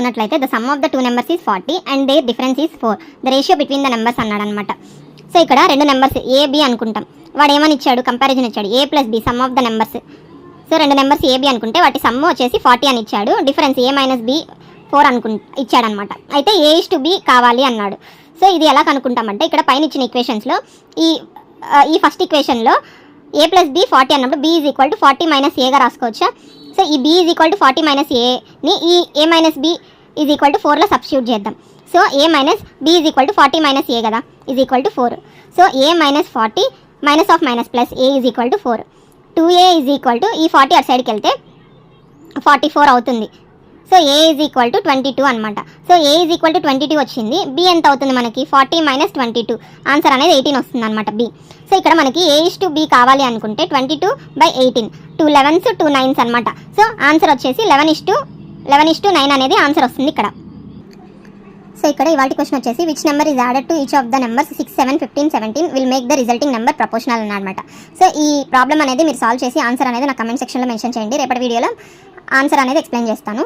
అన్నట్లయితే the sum of the two numbers is 40 and their difference is 4, the ratio between the numbers అన్నాడు అనమాట. So ఇక్కడ రెండు numbers A B అనుకుంటాం. వాడు ఏమని ఇచ్చాడు, కంపారిజన్ ఇచ్చాడు, A plus B sum of the numbers. So రెండు నెంబర్స్ ఏ బి అనుకుంటే వాటి సమ్ వచ్చేసి 40 అని ఇచ్చాడు, డిఫరెన్స్ ఏ మైనస్ బి 4 ఇచ్చాడనమాట. అయితే ఏ ఇస్ టు బి కావాలి అన్నాడు. సో ఇది ఎలా కనుక్కుంటామంటే ఇక్కడ పైన ఇచ్చిన ఈక్వేషన్స్లో ఈ ఫస్ట్ ఈక్వేషన్లో ఏ ప్లస్ బి 40 అన్నప్పుడు B is equal to 40 minus ఏగా రాసుకోవచ్చా. సో ఈ B is equal to 40 minus ఏని ఈ A minus B is equal to 4లో సబ్స్టిట్యూట్ చేద్దాం. So A minus B is equal to 40 minus A కదా, is equal to 4. So A minus 40 minus of minus plus A is equal to 4. 2a is equal to ఈ 40 అటు సైడ్కి వెళ్తే 44 అవుతుంది. So A is equal to 22 అనమాట. So A is equal to 22 వచ్చింది. B ఎంత అవుతుంది మనకి, 40 మైనస్ 22, ఆన్సర్ అనేది 18 వస్తుంది అనమాట బి. సో ఇక్కడ మనకి ఏ ఇస్ టు బి కావాలి అనుకుంటే 22/18, 2 11s 2 9s అనమాట. సో ఆన్సర్ వచ్చేసి 11:9 అనేది ఆన్సర్ వస్తుంది ఇక్కడ. సో ఇక్కడ ఇవాళ క్వశ్చన్ వచ్చేసి which number is added to each of the numbers 6, 7, 15, 17 will make the resulting number proportional అన్నమాట. సో ఈ ప్రాబ్లం అనేది మీరు సాల్వ్ చేసి ఆన్సర్ అనేది నా కమెంట్ సెక్షన్లో మెన్షన్ చేయండి. రేపటి వీడియోలో ఆన్సర్ అనేది ఎక్స్ప్లెయిన్ చేస్తాను.